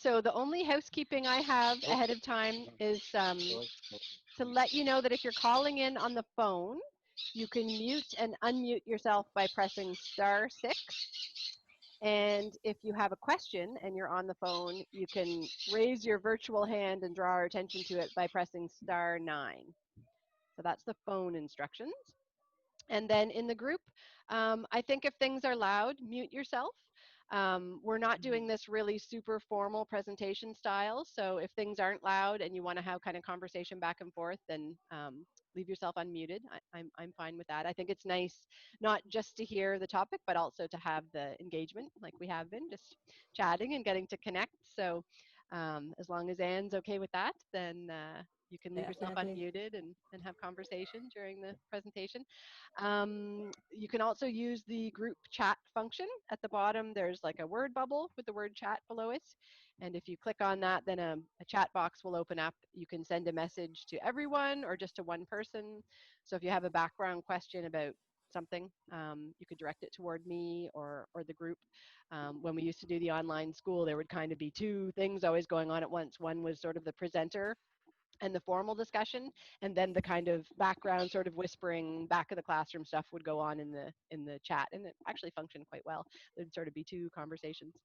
So the only housekeeping I have ahead of time is to let you know that if you're calling in on the phone, you can mute and unmute yourself by pressing *6. And if you have a question and you're on the phone, you can raise your virtual hand and draw our attention to it by pressing *9. So that's the phone instructions. And then in the group, I think if things are loud, mute yourself. We're not doing this really super formal presentation style. So if things aren't loud and you want to have kind of conversation back and forth, then leave yourself unmuted. I'm fine with that. I think it's nice not just to hear the topic, but also to have the engagement like we have been, just chatting and getting to connect. So as long as Anne's okay with that, then you can leave yourself unmuted and have conversation during the presentation. You can also use the group chat function. At the bottom, there's like a word bubble with the word chat below it. And if you click on that, then a chat box will open up. You can send a message to everyone or just to one person. So if you have a background question about something, you could direct it toward me or the group. When we used to do the online school, there would kind of be two things always going on at once. One was sort of the presenter and the formal discussion, and then the kind of background sort of whispering back of the classroom stuff would go on in the chat, and it actually functioned quite well. There'd sort of be two conversations.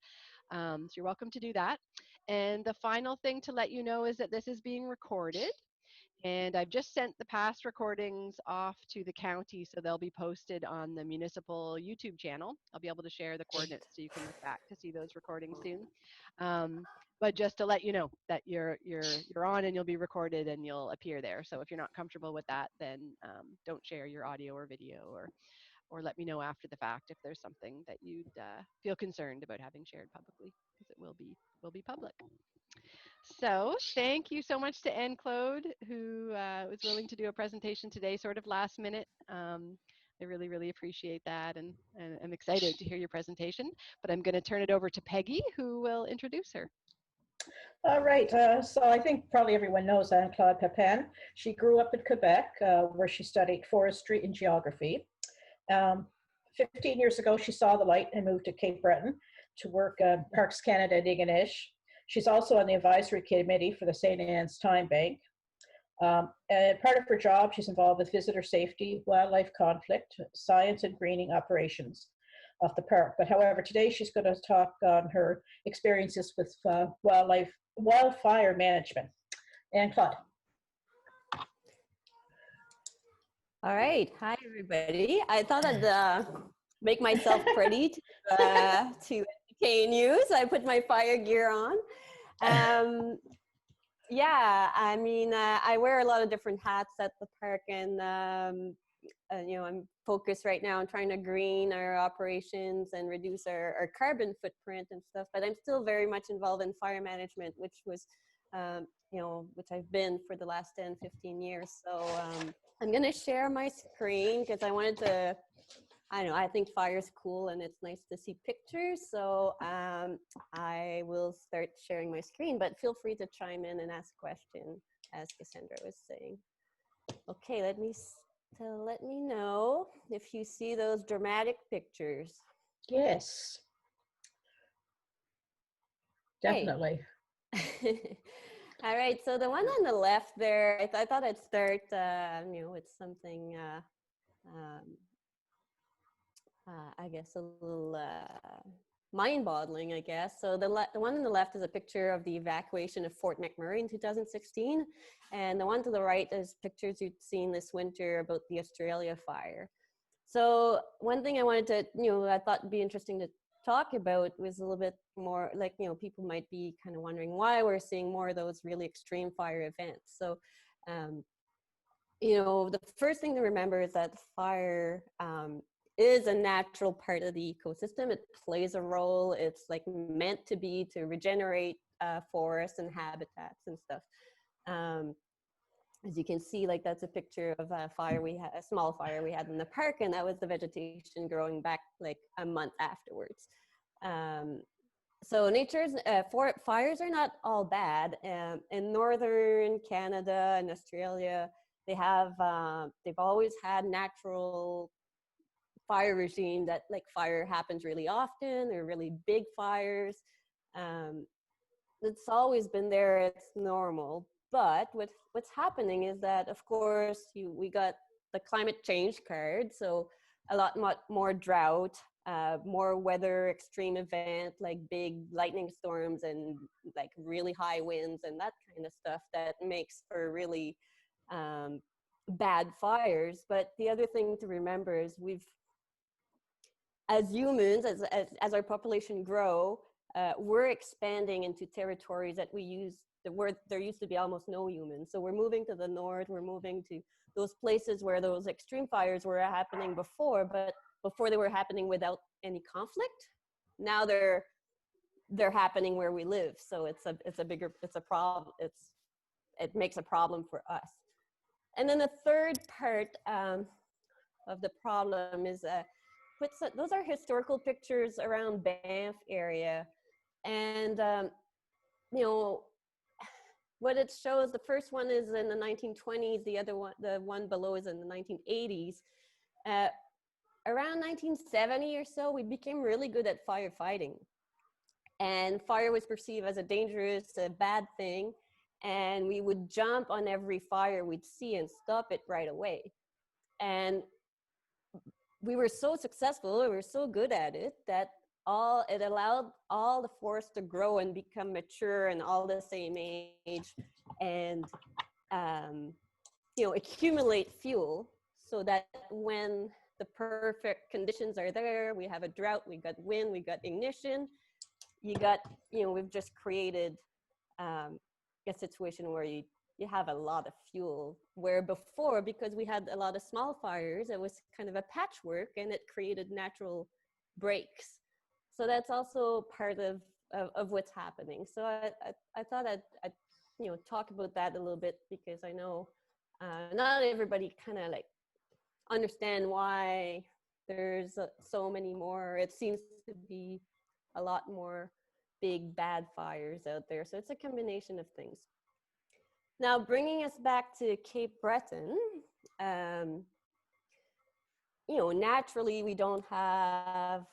So you're welcome to do that. And the final thing to let you know is that this is being recorded. And I've just sent the past recordings off to the county, so they'll be posted on the municipal YouTube channel. I'll be able to share the coordinates so you can look back to see those recordings soon. But just to let you know that you're on and you'll be recorded and you'll appear there. So if you're not comfortable with that, then don't share your audio or video, or let me know after the fact if there's something that you'd feel concerned about having shared publicly, because it will be public. So thank you so much to Anne Claude, who was willing to do a presentation today, sort of last minute. I really, really appreciate that, and I'm excited to hear your presentation. But I'm going to turn it over to Peggy, who will introduce her. All right, so I think probably everyone knows Anne Claude Peppin. She grew up in Quebec, where she studied forestry and geography. 15 years ago, she saw the light and moved to Cape Breton to work Parks Canada and Ingonish. She's also on the advisory committee for the St. Anne's Time Bank. And part of her job, she's involved with visitor safety, wildlife conflict, science and greening operations of the park. But however, today she's going to talk on her experiences with wildfire management. Anne Claude. All right. Hi, everybody. I thought I'd make myself pretty to entertain you, so I put my fire gear on. Yeah, I mean, I wear a lot of different hats at the park, and you know, I'm focused right now on trying to green our operations and reduce our carbon footprint and stuff. But I'm still very much involved in fire management, which was, you know, which I've been for the last 10, 15 years. So I'm going to share my screen because I wanted to, I know, I think fire's cool and it's nice to see pictures. So I will start sharing my screen, but feel free to chime in and ask questions, as Cassandra was saying. Okay, let me know if you see those dramatic pictures. Yes, definitely. Hey. All right, so the one on the left there, I thought I'd start, you know, with something, I guess, a little mind-boggling, I guess. So the one on the left is a picture of the evacuation of Fort McMurray in 2016. And the one to the right is pictures you've seen this winter about the Australia fire. So one thing I wanted to, you know, I thought would be interesting to talk about was a little bit more like, you know, people might be kind of wondering why we're seeing more of those really extreme fire events. So, you know, the first thing to remember is that fire is a natural part of the ecosystem. It plays a role. It's like meant to be to regenerate forests and habitats and stuff. As you can see, like that's a picture of a fire a small fire we had in the park, and that was the vegetation growing back like a month afterwards. So nature's fires are not all bad. In northern Canada and Australia, they've always had natural fire regime that like fire happens really often. They're really big fires. it's always been there. It's normal. But what's happening is that, of course, we got the climate change card, so a lot more drought, more weather extreme event like big lightning storms and like really high winds and that kind of stuff that makes for really bad fires. But the other thing to remember is as humans, as our population grow, we're expanding into territories that where there used to be almost no humans. So we're moving to the north, we're moving to those places where those extreme fires were happening before, but before they were happening without any conflict. Now they're happening where we live. So it's a problem. It makes a problem for us. And then the third part of the problem is those are historical pictures around Banff area. And, what it shows, the first one is in the 1920s, the one below is in the 1980s. Around 1970 or so, we became really good at firefighting. And fire was perceived as a dangerous, bad thing. And we would jump on every fire we'd see and stop it right away. And we were so successful, we were so good at it that it allowed all the forests to grow and become mature and all the same age and accumulate fuel, so that when the perfect conditions are there, we have a drought, we got wind, we got ignition, we've just created a situation where you have a lot of fuel, where before, because we had a lot of small fires, it was kind of a patchwork and it created natural breaks. So that's also part of what's happening. So I thought I'd talk about that a little bit, because I know not everybody kind of like understand why there's so many more. It seems to be a lot more big bad fires out there. So it's a combination of things. Now, bringing us back to Cape Breton, naturally we don't have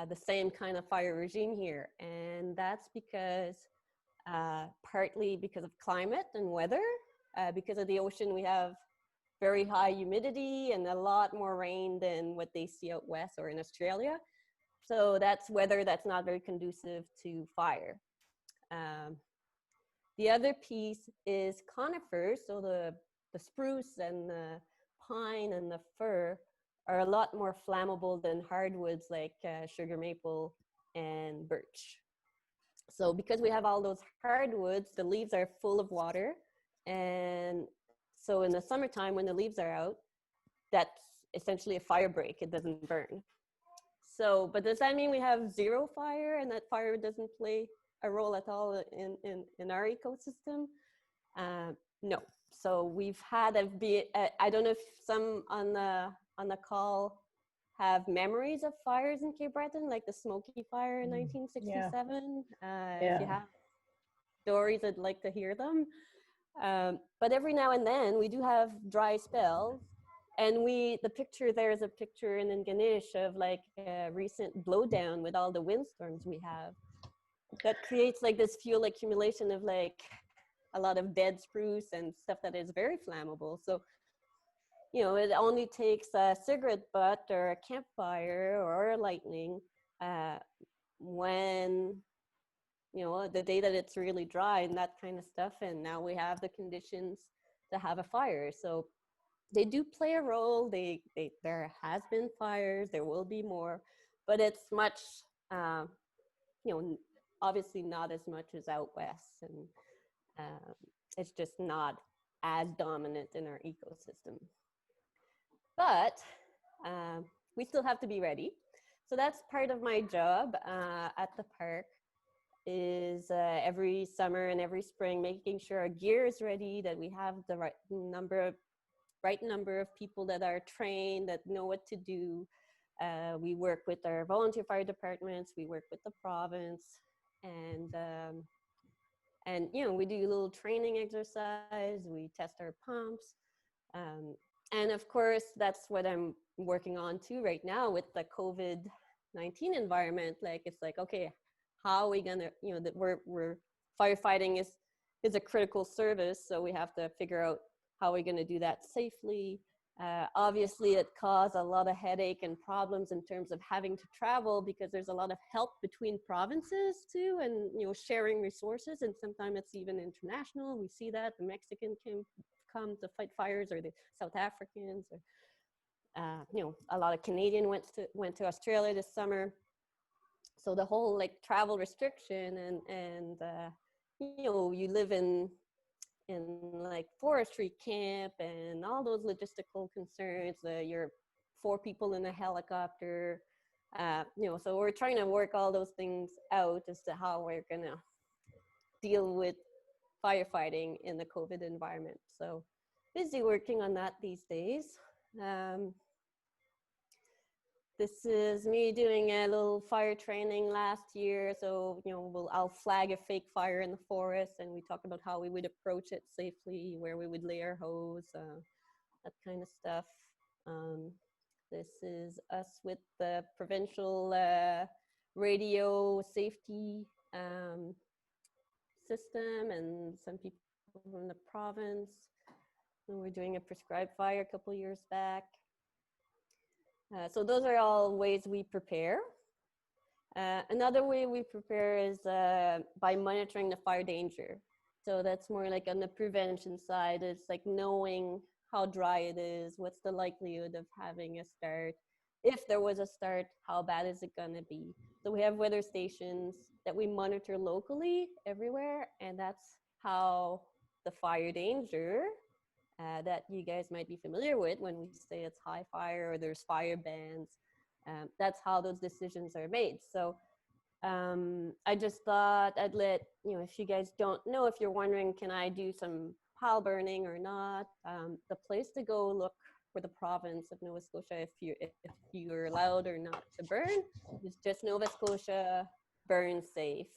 the same kind of fire regime here. And that's because partly because of climate and weather. Because of the ocean, we have very high humidity and a lot more rain than what they see out west or in Australia. So that's weather that's not very conducive to fire. The other piece is conifers, so the spruce and the pine and the fir are a lot more flammable than hardwoods like sugar maple and birch. So because we have all those hardwoods, the leaves are full of water. And so in the summertime, when the leaves are out, that's essentially a fire break. It doesn't burn. So, but does that mean we have zero fire and that fire doesn't play a role at all in our ecosystem? No. So we've had I don't know if some on the call have memories of fires in Cape Breton, like the Smoky Fire in 1967. If you have stories, I'd like to hear them. But every now and then we do have dry spells. And the picture there is a picture in Ganesh of like a recent blowdown with all the windstorms we have. That creates like this fuel accumulation of like a lot of dead spruce and stuff that is very flammable. So, it only takes a cigarette butt or a campfire or lightning when, the day that it's really dry and that kind of stuff. And now we have the conditions to have a fire. So they do play a role. There has been fires, there will be more, but it's much, obviously not as much as out west. And it's just not as dominant in our ecosystem. But we still have to be ready. So that's part of my job at the park, is every summer and every spring making sure our gear is ready, that we have the right number of people that are trained, that know what to do. We work with our volunteer fire departments, we work with the province, and we do a little training exercise, we test our pumps. And of course, that's what I'm working on too right now with the COVID-19 environment. Like, it's like, okay, how are we gonna, you know, that we're firefighting is a critical service, so we have to figure out how we're gonna do that safely. Obviously, it caused a lot of headache and problems in terms of having to travel, because there's a lot of help between provinces too, and you know, sharing resources, and sometimes it's even international. We see that the Mexican can come to fight fires, or the South Africans, or you know, a lot of Canadian went to Australia this summer. So the whole like travel restriction and you know, you live in like forestry camp and all those logistical concerns. You're 4 people in a helicopter, you know, so we're trying to work all those things out as to how we're gonna deal with firefighting in the COVID environment. So busy working on that these days. This is me doing a little fire training last year. So, you know, I'll flag a fake fire in the forest, and we talk about how we would approach it safely, where we would lay our hose, that kind of stuff. This is us with the provincial radio safety system, and some people from the province. We were doing a prescribed fire a couple of years back. So those are all ways we prepare. Another way we prepare is by monitoring the fire danger. So that's more like on the prevention side. It's like knowing how dry it is, what's the likelihood of having a start. If there was a start, how bad is it gonna be? So we have weather stations that we monitor locally everywhere, and that's how the fire danger that you guys might be familiar with when we say it's high fire or there's fire bans. That's how those decisions are made. So I just thought I'd let, you know, if you guys don't know, if you're wondering, can I do some pile burning or not? The place to go look for the province of Nova Scotia, if you're allowed or not to burn, is just Nova Scotia Burn Safe.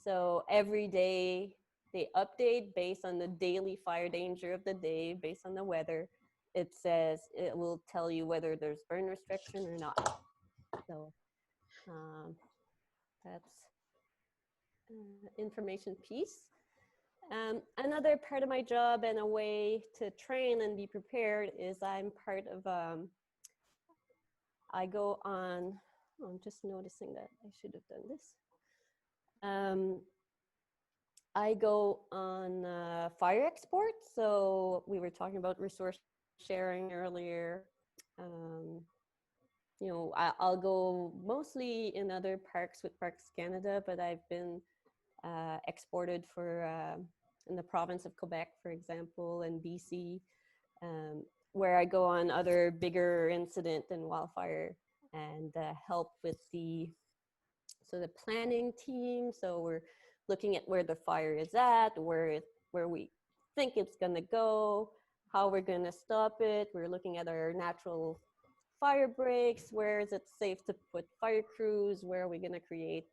So every day, they update based on the daily fire danger of the day, based on the weather. It says, it will tell you whether there's burn restriction or not. So that's information piece. Another part of my job and a way to train and be prepared is I'm part of, I go on, oh, I'm just noticing that I should have done this. I go on fire export. So we were talking about resource sharing earlier. You know, I'll go mostly in other parks with Parks Canada, but I've been exported for in the province of Quebec, for example, and BC, where I go on other bigger incident and wildfire and help with the planning team. So we're looking at where the fire is at, where we think it's gonna go, how we're gonna stop it. We're looking at our natural fire breaks, where is it safe to put fire crews, where are we gonna create,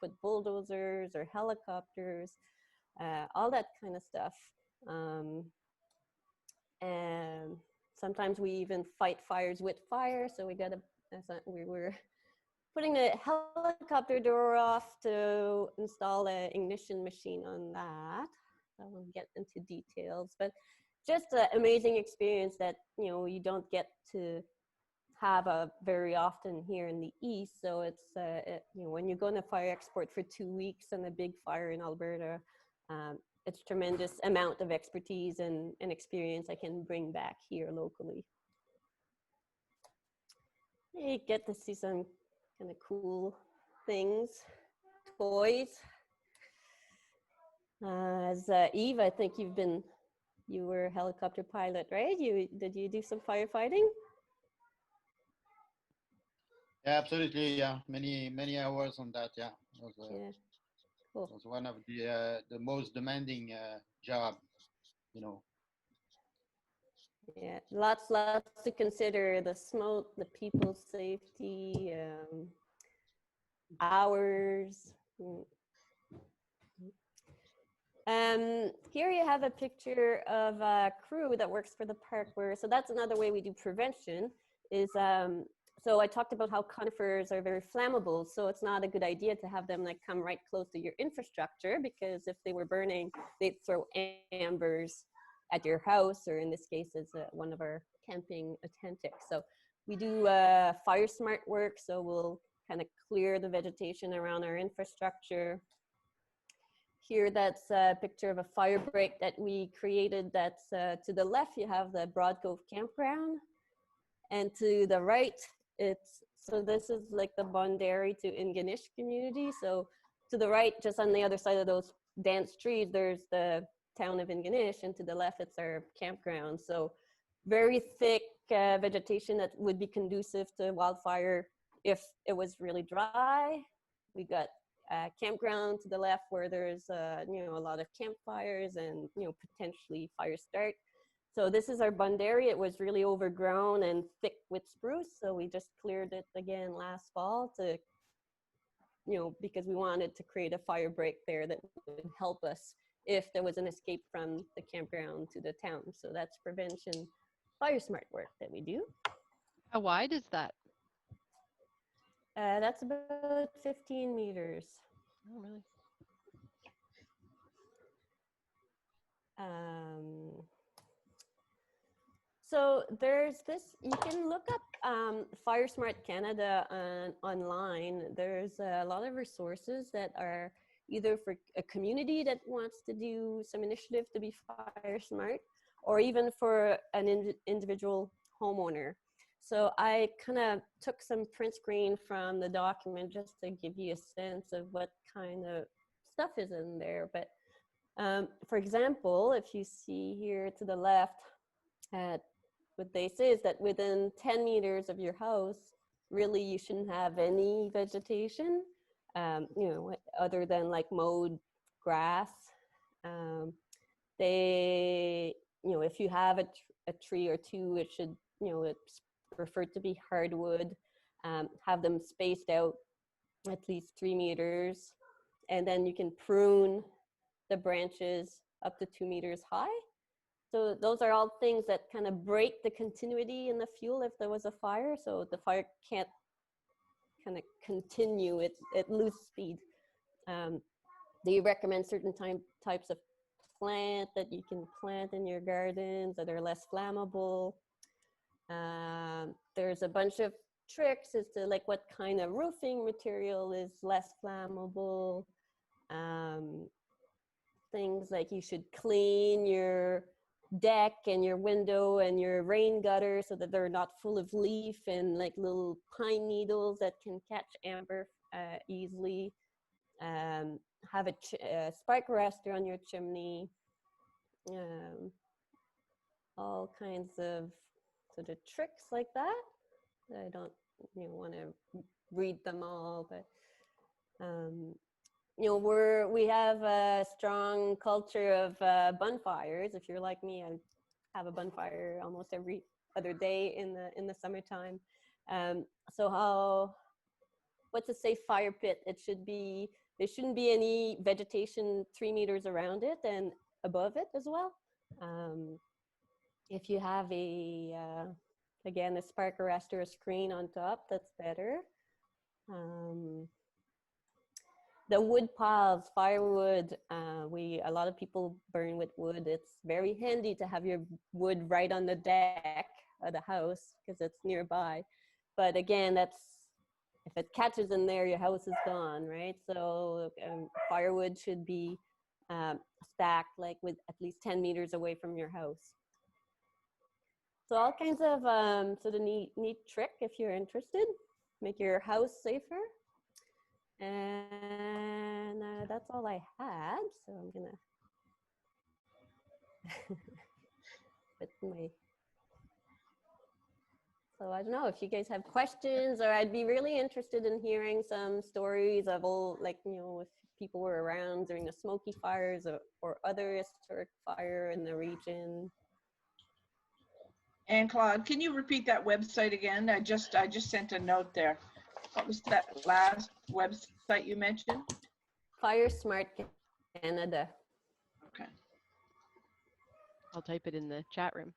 put bulldozers or helicopters, all that kind of stuff. And sometimes we even fight fires with fire. So we were putting the helicopter door off to install an ignition machine on that. I won't get into details, but just an amazing experience that, you know, you don't get to have very often here in the East. So it's, you know, when you go on a fire export for 2 weeks on a big fire in Alberta, it's tremendous amount of expertise and experience I can bring back here locally. You get to see some kind of cool things, toys. As Eve, I think you were a helicopter pilot, right? Did you do some firefighting? Yeah, absolutely. Yeah, many hours on that. Yeah, it was, Yeah, cool. it was one of the most demanding job, you know. Yeah, lots to consider: the smoke, the people's safety, hours. Here you have a picture of a crew that works for the park. So that's another way we do prevention. Is So I talked about how conifers are very flammable, so it's not a good idea to have them like come right close to your infrastructure, because if they were burning, they'd throw ambers at your house, or in this case, it's one of our camping attentics. So we do fire smart work, so we'll kind of clear the vegetation around our infrastructure. Here, that's a picture of a fire break that we created. That's to the left, you have the Broad Cove Campground, and to the right, so this is like the Bondary to Ingonish community. So to the right, just on the other side of those dense trees, there's the town of Ingonish, and to the left, it's our campground. So very thick vegetation that would be conducive to wildfire if it was really dry. We got a campground to the left where there's you know, a lot of campfires and, you know, potentially fire start. So this is our Bundary. It was really overgrown and thick with spruce, so we just cleared it again last fall to, you know, because we wanted to create a fire break there that would help us if there was an escape from the campground to the town. So that's prevention fire smart work that we do. How wide is that? That's about 15 meters. Oh, really? So there's this, you can look up Fire Smart Canada online. There's a lot of resources that are either for a community that wants to do some initiative to be fire smart, or even for an individual homeowner. So I kind of took some print screen from the document just to give you a sense of what kind of stuff is in there. But for example, if you see here to the left, what they say is that within 10 meters of your house, really you shouldn't have any vegetation, you know, other than like mowed grass. They, you know, if you have a tree or two, it should, you know, it's preferred to be hardwood. Have them spaced out at least 3 meters, and then you can prune the branches up to 2 meters high. So those are all things that kind of break the continuity in the fuel if there was a fire, so the fire can't kind of continue at loose speed. They recommend certain types of plant that you can plant in your gardens that are less flammable. There's a bunch of tricks as to like what kind of roofing material is less flammable. Things like you should clean your deck and your window and your rain gutter so that they're not full of leaf and like little pine needles that can catch amber easily. Have a spark arrestor on your chimney. All kinds of sort of tricks like that. I don't want to read them all, but you know, we have a strong culture of bonfires. If you're like me, I have a bonfire almost every other day in the summertime. So what's a safe fire pit? There shouldn't be any vegetation 3 meters around it and above it as well. If you have again, a spark arrestor, a screen on top, that's better. The wood piles, firewood, a lot of people burn with wood. It's very handy to have your wood right on the deck of the house because it's nearby. But again, if it catches in there, your house is gone, right? So firewood should be stacked like with at least 10 meters away from your house. So all kinds of sort of neat trick if you're interested, make your house safer. And that's all I had. So I'm gonna put my. So I don't know if you guys have questions, or I'd be really interested in hearing some stories of old, like, you know, if people were around during the Smoky fires or other historic fire in the region. Anne Claude, can you repeat that website again? I just sent a note there. What was that last website you mentioned? Fire Smart Canada. Okay. I'll type it in the chat room.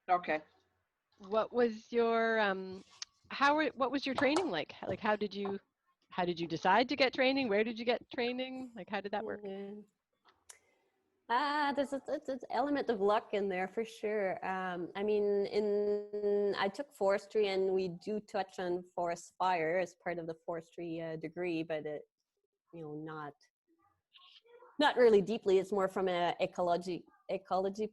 Okay. What was your what was your training like? Like, how did you decide to get training? Where did you get training? Like, how did that work? Yeah. There's an element of luck in there for sure. I mean, I took forestry, and we do touch on forest fire as part of the forestry degree, but not really deeply. It's more from an ecology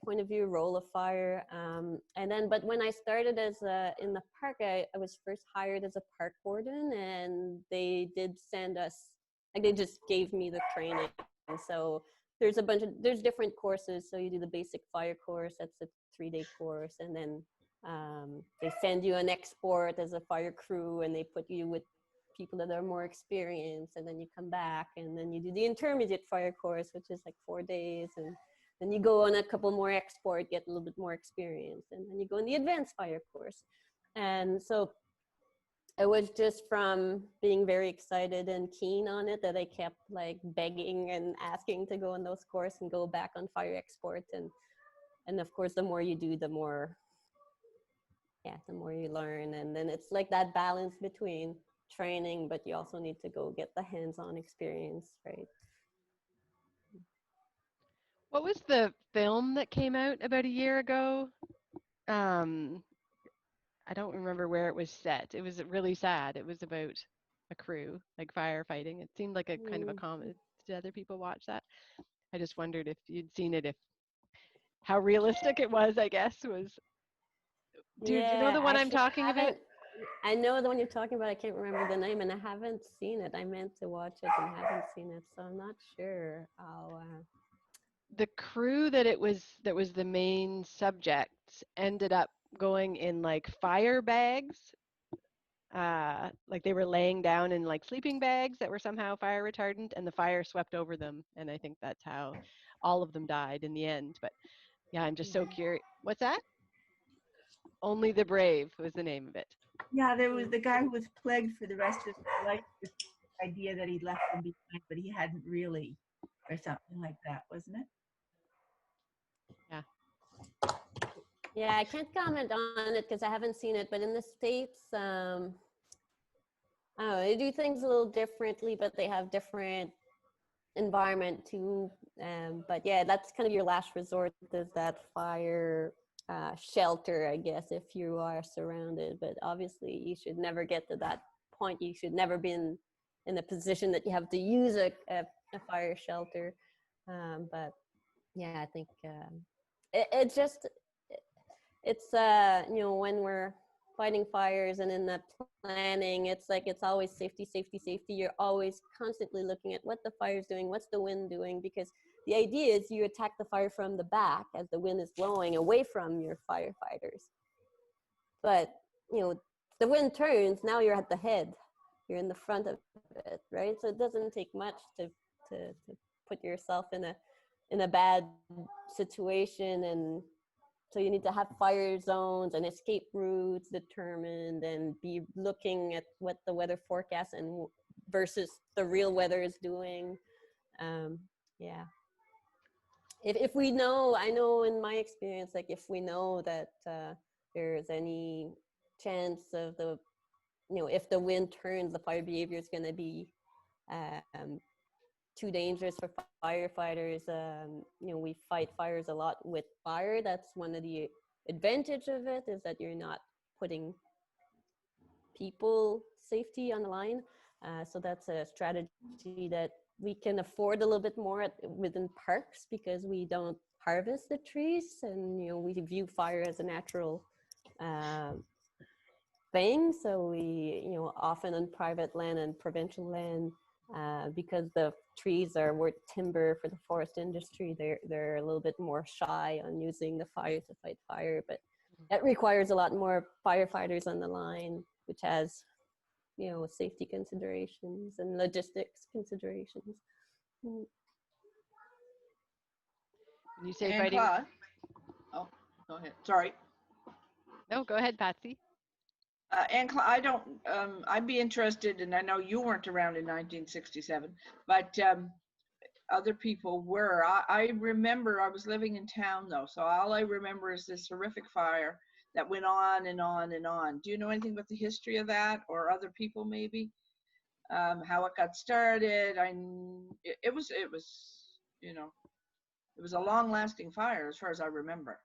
point of view, role of fire. But when I started in the park, I was first hired as a park warden, and they did send us, like, they just gave me the training. And so there's different courses. So you do the basic fire course, that's a 3-day course. And then they send you an export as a fire crew, and they put you with people that are more experienced, and then you come back, and then you do the intermediate fire course, which is like 4 days, and then you go on a couple more export, get a little bit more experience, and then you go in the advanced fire course. And so it was just from being very excited and keen on it that I kept like begging and asking to go on those courses and go back on fire export. And of course, the more you do, the more you learn. And then it's like that balance between training, but you also need to go get the hands-on experience, right? What was the film that came out about a year ago? I don't remember where it was set. It was really sad. It was about a crew, like firefighting. It seemed like a kind of a comedy. Did other people watch that? I just wondered if you'd seen it, if how realistic it was, I guess, was. Do you know the one I'm talking about? I know the one you're talking about. I can't remember the name, and I haven't seen it. I meant to watch it and haven't seen it, so I'm not sure. The crew that was the main subject ended up going in like fire bags. Like they were laying down in like sleeping bags that were somehow fire retardant, and the fire swept over them. And I think that's how all of them died in the end. But yeah, I'm just so curious. What's that? Only the Brave was the name of it. Yeah, there was the guy who was plagued for the rest of his life with the idea that he left them behind, but he hadn't really, or something like that, wasn't it? Yeah. Yeah, I can't comment on it because I haven't seen it, but in the States, I don't know, they do things a little differently, but they have different environment too. But yeah, that's kind of your last resort, is that fire shelter, I guess, if you are surrounded. But obviously you should never get to that point. You should never be in a position that you have to use a fire shelter. But yeah, I think it's when we're fighting fires and in the planning, it's always safety. You're always constantly looking at what the fire's doing, what's the wind doing, because the idea is you attack the fire from the back as the wind is blowing away from your firefighters. But the wind turns, now you're at the head, you're in the front of it, right? So it doesn't take much to put yourself in a bad situation. And so you need to have fire zones and escape routes determined, and be looking at what the weather forecast and versus the real weather is doing. Yeah. If we know, I know in my experience, like if we know that there's any chance of if the wind turns, the fire behavior is going to be too dangerous for firefighters. We fight fires a lot with fire. That's one of the advantage of it, is that you're not putting people safety on the line. So that's a strategy that we can afford a little bit more within parks, because we don't harvest the trees, and we view fire as a natural thing. So we often on private land and provincial land, because the trees are worth timber for the forest industry, they're a little bit more shy on using the fire to fight fire. But that requires a lot more firefighters on the line, which has safety considerations and logistics considerations. When you say Anne fighting, Claude? Oh, go ahead. Sorry. no, go ahead, Patsy. Anne Claude, I'd be interested, and I know you weren't around in 1967, but other people were. I remember I was living in town though, so all I remember is this horrific fire that went on and on and on. Do you know anything about the history of that, or other people maybe? How it got started? It was, you know, it was a long-lasting fire as far as I remember.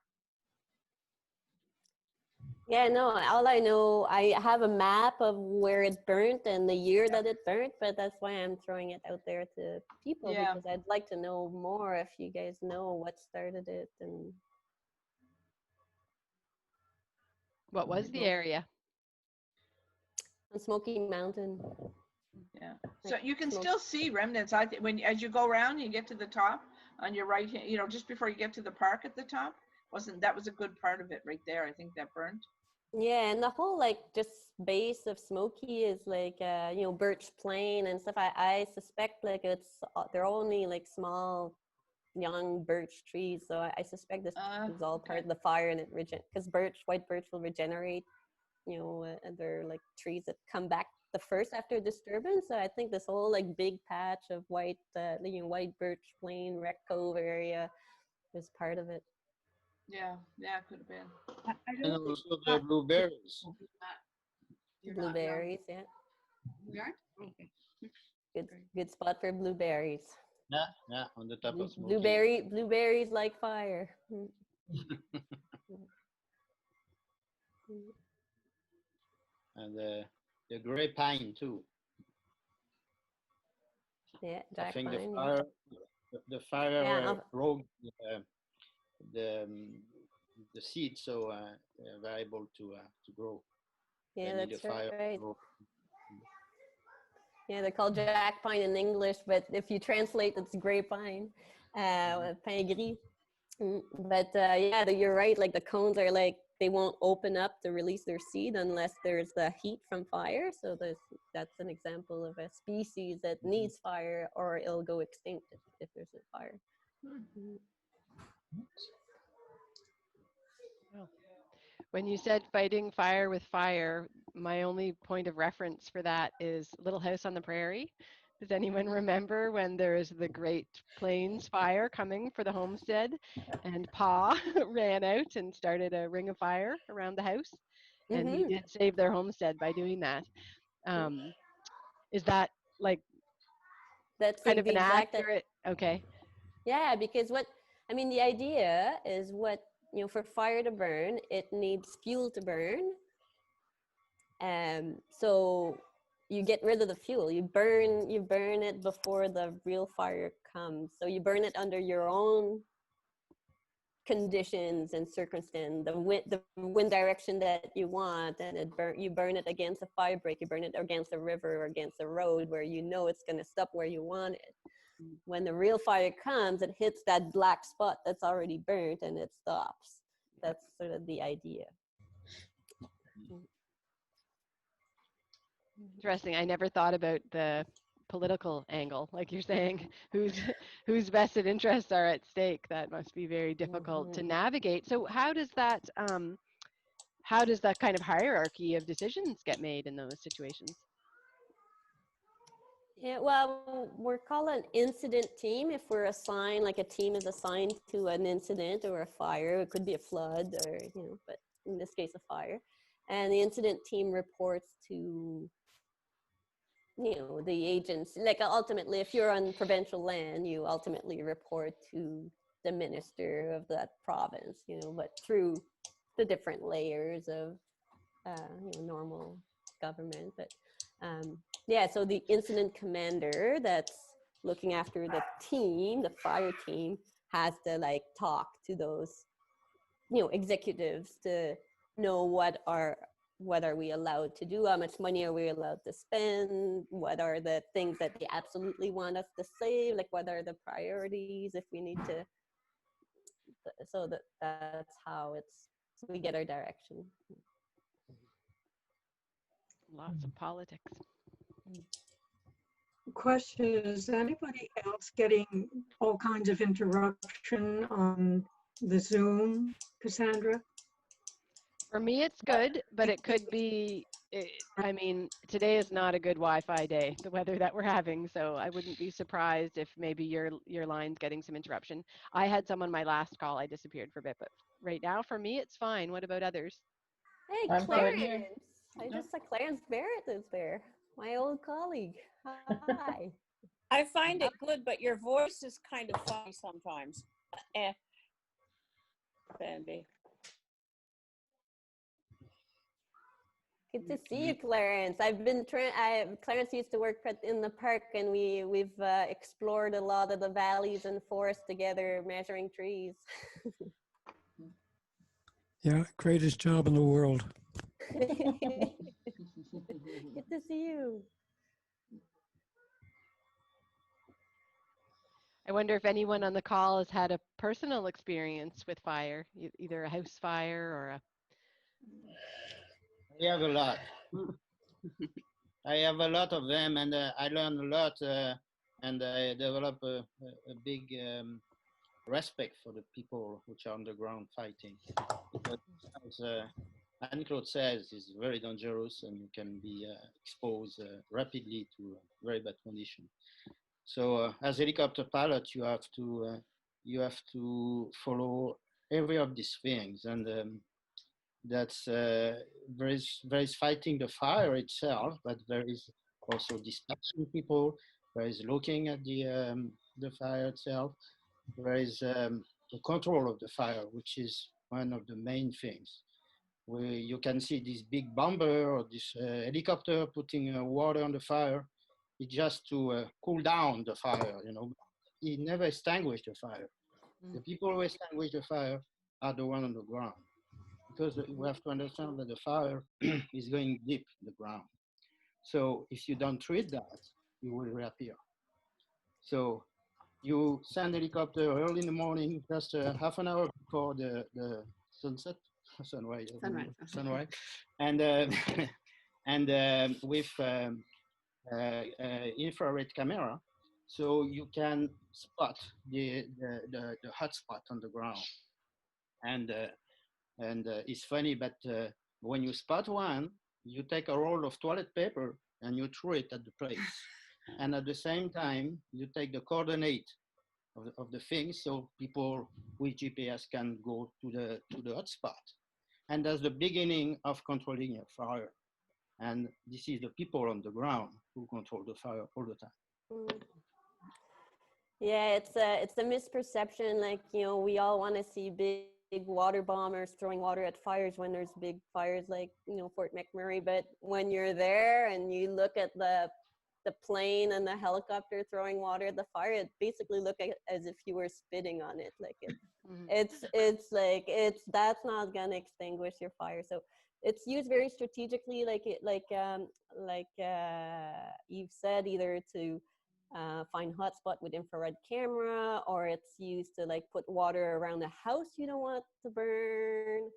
Yeah, no, all I know, I have a map of where it burnt and the year that it burnt, but that's why I'm throwing it out there to people, Yeah. because I'd like to know more if you guys know what started it. And What was the area? on Smoky Mountain. Yeah. So Like you can smoke. still see remnants. I think as you go around, you get to the top on your right hand, you know, just before you get to the park at the top. That was a good part of it right there. I think that burned. Yeah, and the whole like just base of Smoky is like you know, birch plain and stuff. I suspect like they're only like small young birch trees, so I suspect this is all part Okay. of the fire, and it because white birch will regenerate, you know, and they're like trees that come back the first after disturbance. So I think this whole like big patch of white you know, white birch plain Wreck Cove area is part of it. Yeah, yeah, it could have been. I And don't think also the blueberries. you're not young. Blueberries, yeah, We aren't? Okay. good spot for blueberries. Yeah, yeah, on the top of Smoky. Blueberries like fire. And the gray pine too. Yeah, I Jack think Pine. the fire Yeah, broke the the seed, so they're able to grow. yeah, They need a that's fire to right. grow. Yeah, they're called Jack Pine in English, but if you translate, it's gray pine, pin gris. But yeah, you're right. Like the cones are like they won't open up to release their seed unless there's the heat from fire. So that's an example of a species that needs fire, or it'll go extinct if there's a fire. When you said fighting fire with fire, my only point of reference for that is Little House on the Prairie. Does anyone remember when there was the Great Plains fire coming for the homestead, and Pa ran out and started a ring of fire around the house, and he did save their homestead by doing that. Is that like That's kind like of the an exact. accurate? Okay. Yeah, because the idea is you know, for fire to burn, it needs fuel to burn. So you get rid of the fuel. You burn it before the real fire comes. So you burn it under your own conditions and circumstance, the wind direction that you want, and you burn it against a fire break. You burn it against a river or against a road where you know it's going to stop where you want it. When the real fire comes, it hits that black spot that's already burnt and it stops. That's sort of the idea. Interesting. I never thought about the political angle, like you're saying, whose vested interests are at stake. That must be very difficult to navigate. So how does that kind of hierarchy of decisions get made in those situations? Yeah, well, we're called an incident team if we're assigned, like a team is assigned to an incident or a fire. It could be a flood or, you know, but in this case, a fire. And the incident team reports to, you know, the agents. Like ultimately, if you're on provincial land, you ultimately report to the minister of that province, you know, but through the different layers of, you know, normal government. But yeah, so the incident commander that's looking after the team, the fire team, has to like talk to those, you know, executives to know what are we allowed to do, how much money are we allowed to spend, what are the things that they absolutely want us to save, like what are the priorities if we need to. So that's how we get our direction. Lots of politics. Question, is anybody else getting all kinds of interruption on the Zoom, Cassandra? For me, it's good, but it could be, I mean, today is not a good Wi-Fi day, the weather that we're having, so I wouldn't be surprised if maybe your line's getting some interruption. I had some on my last call, I disappeared for a bit, but right now for me, it's fine. What about others? Hey, I'm good. Clarence. I Yeah. just saw Clarence Barrett is there. My old colleague. Hi. I find it good, but your voice is kind of funny sometimes. Sandy. Good to see you, Clarence. I've been trying. Clarence used to work in the park, and we've explored a lot of the valleys and forests together, measuring trees. Yeah, greatest job in the world. Good to see you. I wonder if anyone on the call has had a personal experience with fire, either a house fire or a. I have a lot. I have a lot of them, and I learn a lot, and I develop a big respect for the people which are on the ground fighting. Because, as Anne Claude says, it's very dangerous, and you can be exposed rapidly to very bad conditions. So, as helicopter pilot, you have to follow every of these things, and that's there is fighting the fire itself, but there is also dispatching people. There is looking at the fire itself. There is the control of the fire, which is one of the main things. Where you can see this big bomber or this helicopter putting water on the fire. It's just to cool down the fire, you know. It never extinguished the fire. The people who extinguish the fire are the one on the ground, because we have to understand that the fire is going deep in the ground. So if you don't treat that, it will reappear. So you send a helicopter early in the morning, just half an hour before the sunset, sunrise, sunrise, and and with infrared camera, so you can spot the hot spot on the ground. And it's funny, but when you spot one, you take a roll of toilet paper and you throw it at the place. And at the same time, you take the coordinate of the thing, so people with GPS can go to the hotspot. And that's the beginning of controlling a fire. And this is the people on the ground who control the fire all the time. Yeah, it's a misperception. Like, you know, we all want to see big water bombers throwing water at fires when there's big fires like, you know, Fort McMurray. But when you're there and you look at the plane and the helicopter throwing water at the fire, it basically looks as if you were spitting on it. Like it's that's not gonna extinguish your fire. So it's used very strategically, like you've said, either to find hotspot with infrared camera, or it's used to like put water around the house you don't want to burn,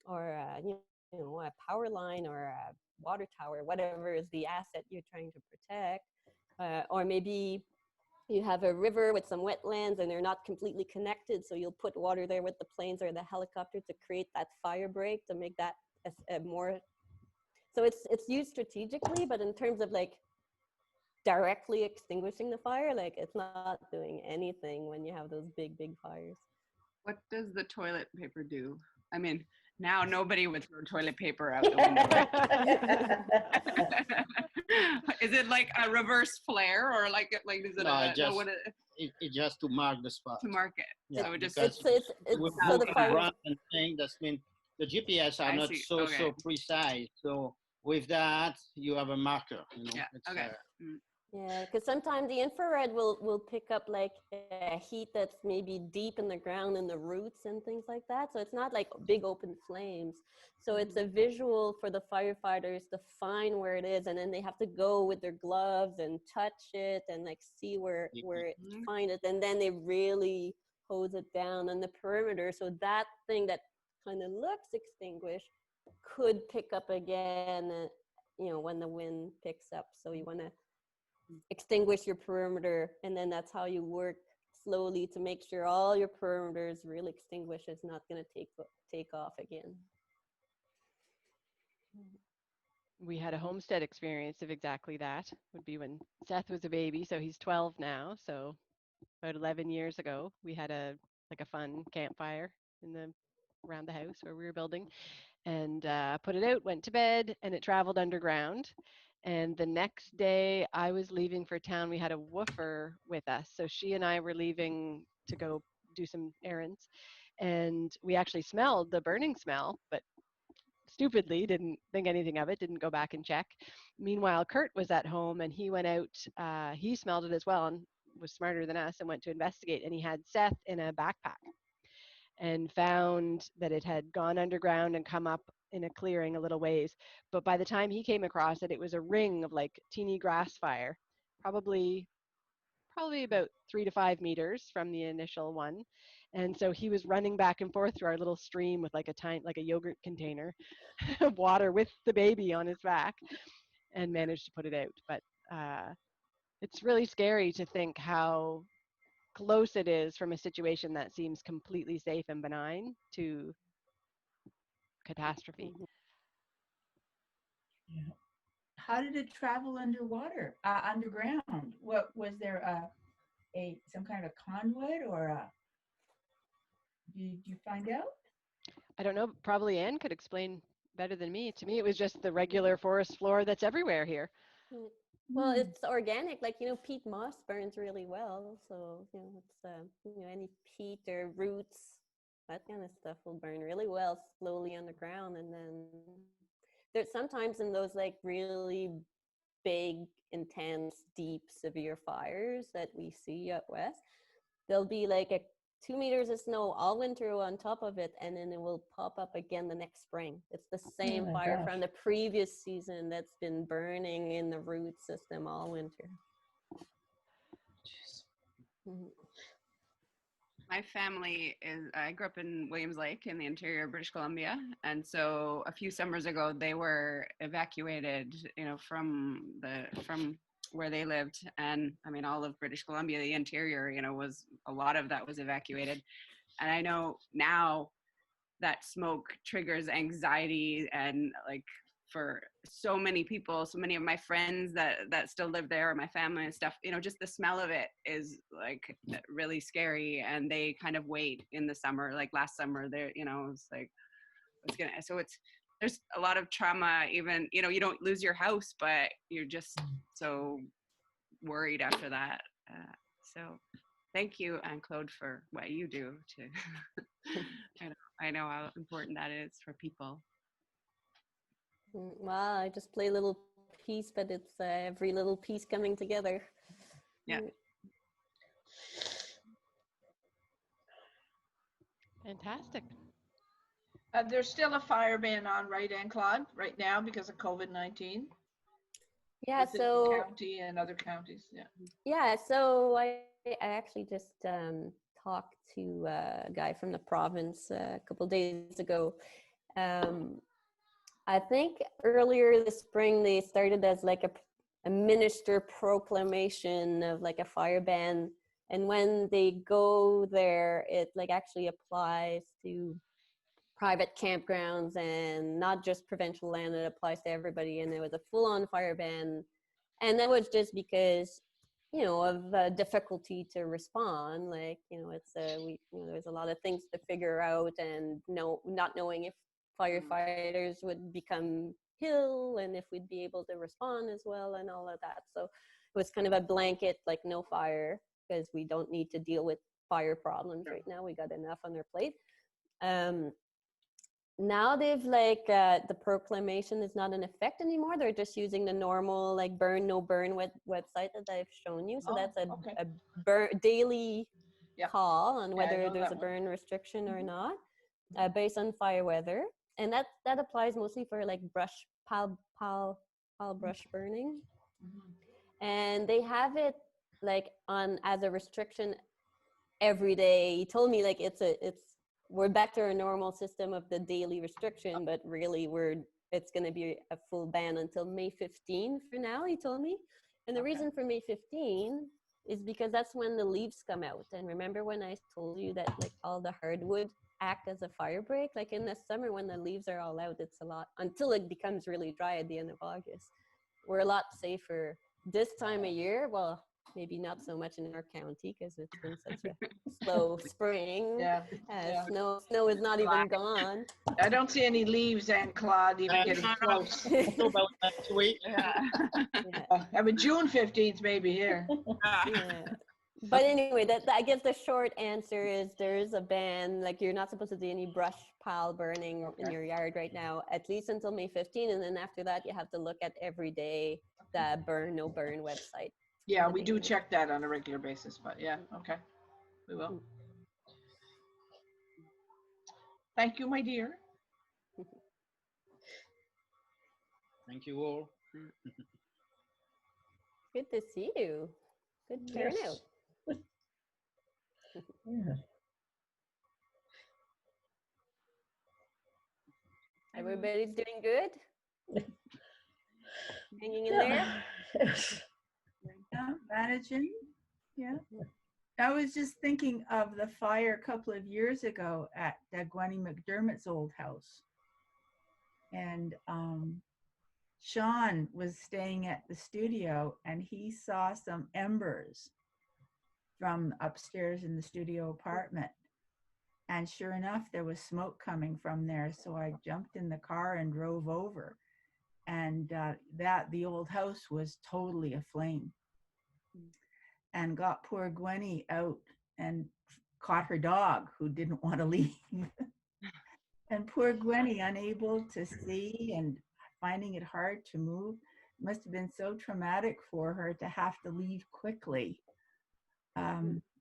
or you know, a power line or a water tower, whatever is the asset you're trying to protect. Or maybe you have a river with some wetlands and they're not completely connected, so you'll put water there with the planes or the helicopter to create that fire break, to make that a more, so it's used strategically, but in terms of like directly extinguishing the fire, like it's not doing anything when you have those big fires. What does the toilet paper do? I mean, now nobody would throw toilet paper out the window. Is it like a reverse flare, or like is it It's just to mark the spot. To mark it. Yeah, so just it's so the fire and thing, that's mean the GPS are not so precise. So with that, you have a marker. You know? Yeah. Okay. Yeah, because sometimes the infrared will pick up like heat that's maybe deep in the ground in the roots and things like that. So it's not like big open flames. So it's a visual for the firefighters to find where it is, and then they have to go with their gloves and touch it and like see where it find it, and then they really hose it down on the perimeter. So that thing that kind of looks extinguished could pick up again, you know, when the wind picks up. So you want to extinguish your perimeter, and then that's how you work slowly to make sure all your perimeter is really extinguished. It's not going to take off again. We had a homestead experience of exactly that. Would be when Seth was a baby, so he's 12 now. So about 11 years ago, we had a fun campfire around the house where we were building, and put it out, went to bed, and it traveled underground. And the next day I was leaving for town. We had a woofer with us. So she and I were leaving to go do some errands. And we actually smelled the burning smell, but stupidly didn't think anything of it, didn't go back and check. Meanwhile, Kurt was at home and he went out, he smelled it as well and was smarter than us and went to investigate. And he had Seth in a backpack and found that it had gone underground and come up in a clearing a little ways. But by the time he came across it, it was a ring of like teeny grass fire, probably about 3 to 5 meters from the initial one. And so he was running back and forth through our little stream with like a yogurt container of water with the baby on his back and managed to put it out. But it's really scary to think how close it is from a situation that seems completely safe and benign to catastrophe. Yeah. How did it travel underwater, underground? What was there some kind of conduit or did you find out? I don't know, probably Anne could explain better than me. To me, it was just the regular forest floor that's everywhere here. Well, it's organic, like, peat moss burns really well. So, it's, any peat or roots, that kind of stuff will burn really well slowly underground. And then there's sometimes in those like really big, intense, deep, severe fires that we see out west, there'll be like 2 meters of snow all winter on top of it, and then it will pop up again the next spring. It's the same fire from the previous season that's been burning in the root system all winter. My family I grew up in Williams Lake in the interior of British Columbia. And so a few summers ago, they were evacuated, from where they lived. And I mean, all of British Columbia, the interior, was a lot of that was evacuated. And I know now that smoke triggers anxiety and like for so many people, so many of my friends that still live there, my family and stuff, just the smell of it is like really scary. And they kind of wait in the summer, like last summer there, it's like, there's a lot of trauma, even, you don't lose your house, but you're just so worried after that. So thank you, Anne Claude, for what you do to, I know how important that is for people. Well, I just play a little piece, but it's every little piece coming together. Yeah. Fantastic. There's still a fire ban on, right, Anne Claude, right now because of COVID-19? Yeah, within so the county and other counties. Yeah, so I actually just talked to a guy from the province a couple days ago. I think earlier this spring they started as like a minister proclamation of like a fire ban, and when they go there, it like actually applies to private campgrounds and not just provincial land. It applies to everybody, and there was a full-on fire ban, and that was just because of difficulty to respond. Like it's there's a lot of things to figure out, and not knowing if firefighters would become ill and if we'd be able to respond as well and all of that. So it was kind of a blanket, like no fire, because we don't need to deal with fire problems right now. We got enough on their plate. Now they've like the proclamation is not in effect anymore. They're just using the normal like burn no burn website that I've shown you. So that's a daily call on whether there's a burn restriction or not, based on fire weather, and that applies mostly for like pile brush burning. And they have it like on as a restriction every day. He told me like we're back to our normal system of the daily restriction, but really it's going to be a full ban until May 15 for now, he told me. And the reason for May 15 is because that's when the leaves come out. And remember when I told you that like all the hardwood act as a fire break? Like in the summer when the leaves are all out, it's a lot until it becomes really dry at the end of August. We're a lot safer this time of year. Well, Maybe not so much in our county because it's been such a slow spring. Yeah. Yeah. Snow is not even gone. I don't see any leaves, Anne Claude, even getting close. About next week. I mean, June 15th maybe here. Yeah. But anyway, I guess the short answer is there is a ban. Like, you're not supposed to do any brush pile burning in your yard right now, at least until May 15. And then after that, you have to look at every day the Burn No Burn website. Yeah, we do check that on a regular basis, but yeah, okay, we will. Thank you, my dear. Thank you all. Good to see you. Good turnout. Yes. Yeah. Everybody's doing good? Hanging in there? Yes. Yeah, managing. Yeah. I was just thinking of the fire a couple of years ago at Gwenny McDermott's old house. And Sean was staying at the studio and he saw some embers from upstairs in the studio apartment. And sure enough, there was smoke coming from there. So I jumped in the car and drove over. And the old house was totally aflame. And got poor Gwenny out and caught her dog who didn't want to leave. And poor Gwenny, unable to see and finding it hard to move. It must have been so traumatic for her to have to leave quickly.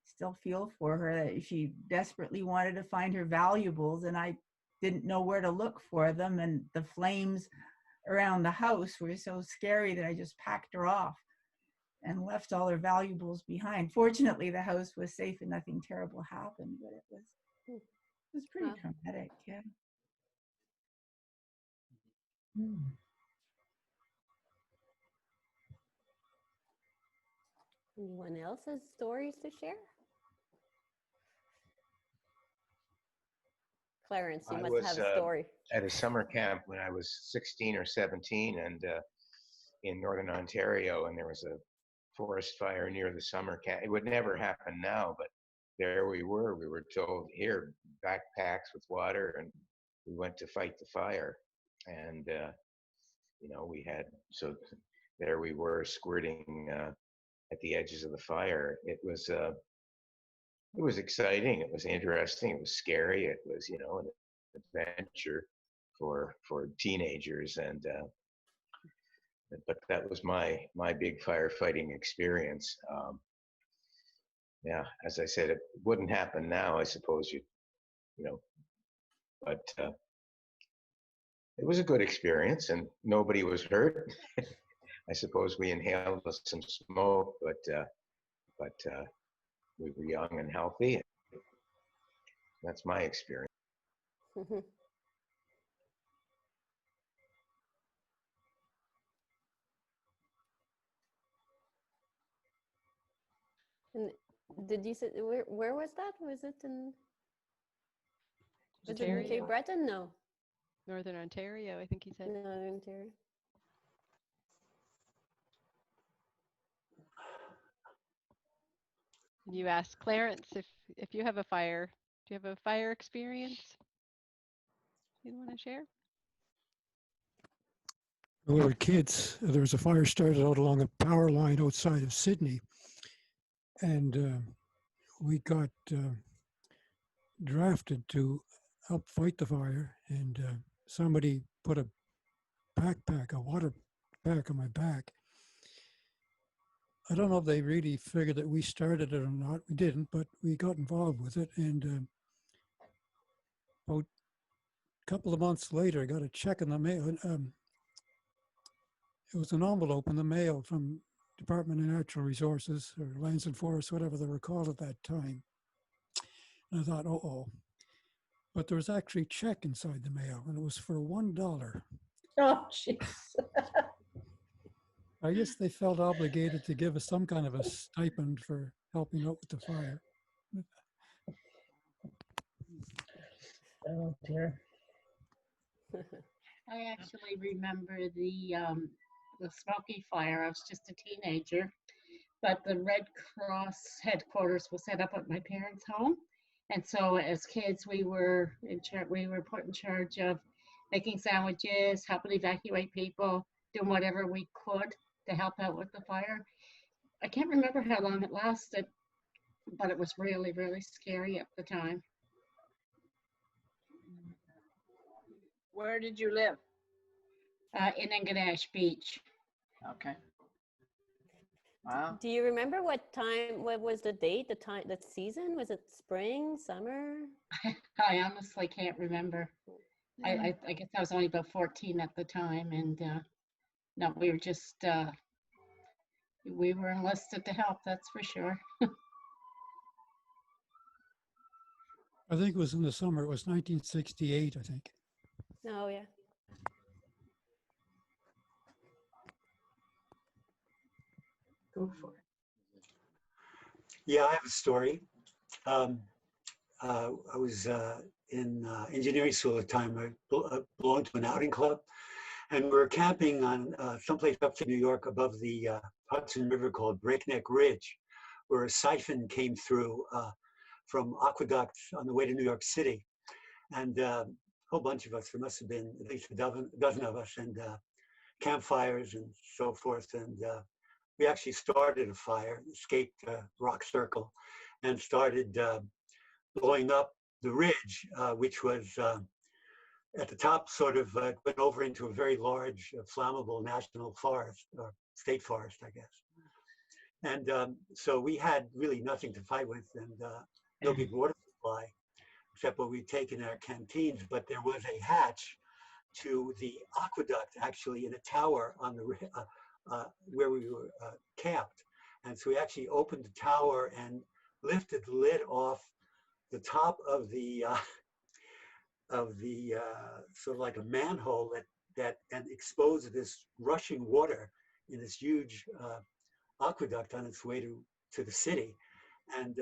Still feel for her that she desperately wanted to find her valuables and I didn't know where to look for them. And the flames around the house were so scary that I just packed her off and left all her valuables behind. Fortunately, the house was safe and nothing terrible happened, but it was pretty traumatic, yeah. Anyone else has stories to share? Clarence, you must have a story. At a summer camp when I was 16 or 17 and in Northern Ontario, and there was a forest fire near the summer camp. It would never happen now, but there we were told, here, backpacks with water, and we went to fight the fire. And, so there we were squirting at the edges of the fire. It was exciting. It was interesting. It was scary. It was, an adventure for teenagers. And, but that was my big firefighting experience. Yeah, as I said, it wouldn't happen now, I suppose but it was a good experience and nobody was hurt. I suppose we inhaled some smoke, but we were young and healthy. That's my experience. And did you say where was that? Was it in Cape Breton? No. Northern Ontario, I think he said. Northern Ontario. You asked Clarence if you have a fire. Do you have a fire experience you want to share? When we were kids, there was a fire started out along a power line outside of Sydney. And we got drafted to help fight the fire. And somebody put a water pack on my back. I don't know if they really figured that we started it or not. We didn't, but we got involved with it. And about a couple of months later, I got a check in the mail. It was an envelope in the mail from Department of Natural Resources or Lands and Forests, whatever they were called at that time. And I thought, uh-oh. But there was actually a check inside the mail, and it was for $1. Oh, jeez. I guess they felt obligated to give us some kind of a stipend for helping out with the fire. Oh, dear. I actually remember the Smoky Fire. I was just a teenager, but the Red Cross headquarters was set up at my parents' home. And so as kids, we were put in charge of making sandwiches, helping evacuate people, doing whatever we could to help out with the fire. I can't remember how long it lasted, but it was really, really scary at the time. Where did you live? In Enganash Beach. Okay. Wow. Do you remember what was the date, the time, the season? Was it spring, summer? I honestly can't remember. I guess I was only about 14 at the time, and no, we were just, we were enlisted to help, that's for sure. I think it was in the summer. It was 1968, I think. Oh, yeah. Go for it. Yeah, I have a story. I was in engineering school at the time. I belonged to an outing club, and we were camping on someplace upstate New York above the Hudson River called Breakneck Ridge, where a siphon came through from aqueducts on the way to New York City. And a whole bunch of us, there must have been at least a dozen of us, and campfires and so forth. And we actually started a fire, escaped Rock Circle, and started blowing up the ridge, which was at the top sort of went over into a very large flammable national forest, or state forest, I guess. And so we had really nothing to fight with, and no big water supply, except what we'd taken in our canteens. But there was a hatch to the aqueduct, actually, in a tower on the where we were camped. And so we actually opened the tower and lifted the lid off the top of the sort of like a manhole and exposed this rushing water in this huge aqueduct on its way to the city. And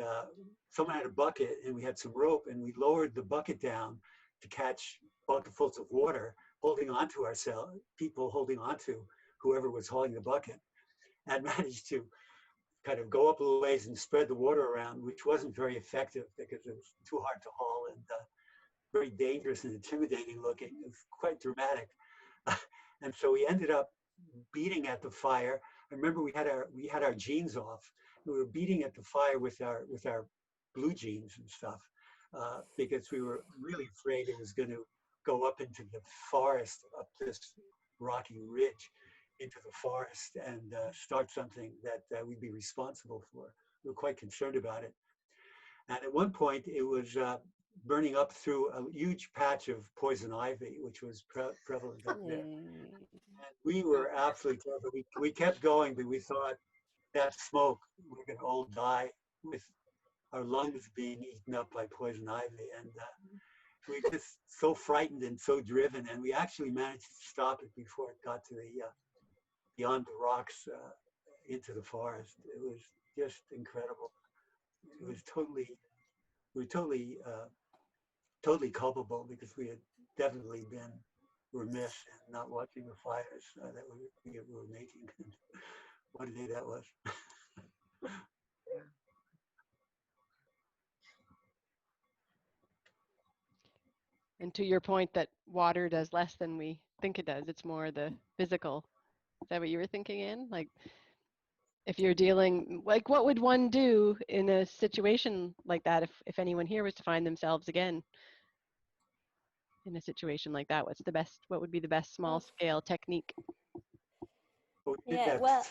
someone had a bucket, and we had some rope, and we lowered the bucket down to catch bucketfuls of water, holding onto ourselves, people holding onto whoever was hauling the bucket, and managed to kind of go up a little ways and spread the water around, which wasn't very effective because it was too hard to haul and very dangerous and intimidating looking. It was quite dramatic. And so we ended up beating at the fire. I remember we had our jeans off. We were beating at the fire with our blue jeans and stuff because we were really afraid it was going to go up into the forest, up this rocky ridge into the forest, and start something that we'd be responsible for. We were quite concerned about it. And at one point, it was burning up through a huge patch of poison ivy, which was prevalent up there. And we were absolutely terrified. We kept going, but we thought that smoke, we're going to all die with our lungs being eaten up by poison ivy. And we were just so frightened and so driven, and we actually managed to stop it before it got to the beyond the rocks into the forest. It was just incredible. It was totally culpable because we had definitely been remiss in not watching the fires that we were making. What a day that was. And to your point that water does less than we think it does, it's more the physical. Is that what you were thinking, Anne? Like, if you're dealing, like, what would one do in a situation like that if anyone here was to find themselves again in a situation like that? What would be the best small scale technique? Yeah, well,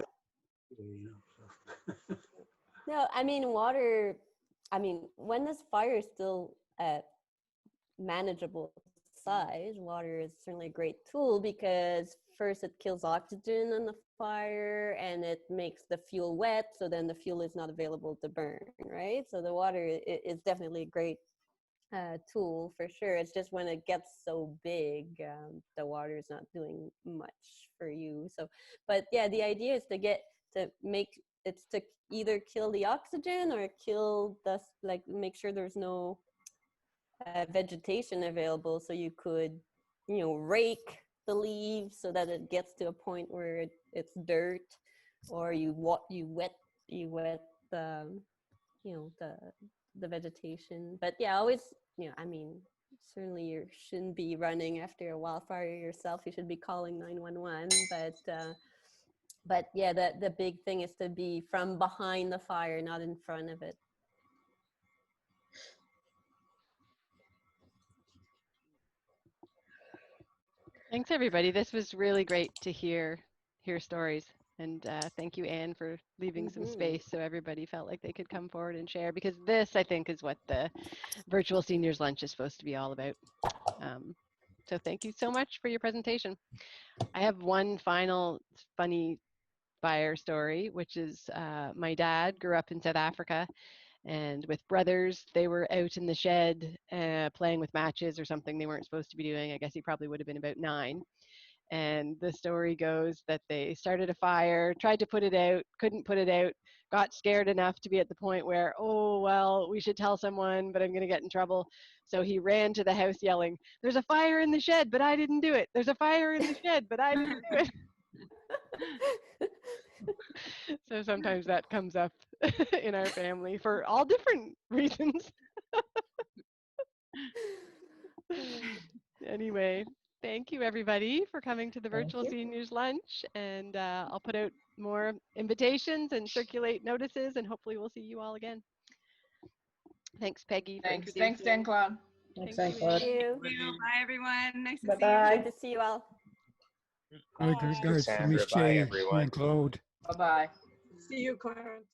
no, I mean, water, I mean, when this fire is still at manageable size, water is certainly a great tool because first it kills oxygen in the fire and it makes the fuel wet, so then the fuel is not available to burn, right? So the water is definitely a great tool for sure. It's just when it gets so big, the water is not doing much for you. So, but yeah, the idea is to either kill the oxygen or kill the, like, make sure there's no vegetation available, so you could, rake the leaves so that it gets to a point where it's dirt, or you wet you wet you know, the vegetation. But yeah, always, you know, I mean, certainly you shouldn't be running after a wildfire yourself. You should be calling 911. But yeah, the big thing is to be from behind the fire, not in front of it. Thanks, everybody. This was really great to hear stories. And thank you, Anne, for leaving some space so everybody felt like they could come forward and share, because this, I think, is what the virtual seniors lunch is supposed to be all about. So thank you so much for your presentation. I have one final funny fire story, which is my dad grew up in South Africa, and with brothers, they were out in the shed playing with matches or something they weren't supposed to be doing. I guess he probably would have been about 9. And the story goes that they started a fire, tried to put it out, couldn't put it out, got scared enough to be at the point where, oh, well, we should tell someone, but I'm going to get in trouble. So he ran to the house yelling, "There's a fire in the shed, but I didn't do it. There's a fire in the shed, but I didn't do it." So sometimes that comes up in our family for all different reasons. Anyway, thank you, everybody, for coming to the virtual seniors lunch. And I'll put out more invitations and circulate notices, and hopefully we'll see you all again. Thanks, Peggy. Thanks, Anne Claude. Thanks, Anne Claude. Thank you. Bye, everyone. Nice to see you. Bye-bye. Good to see you all. My regards to Cassandra. Miss Bye, J everyone. and Claude. Bye-bye. See you, Clarence.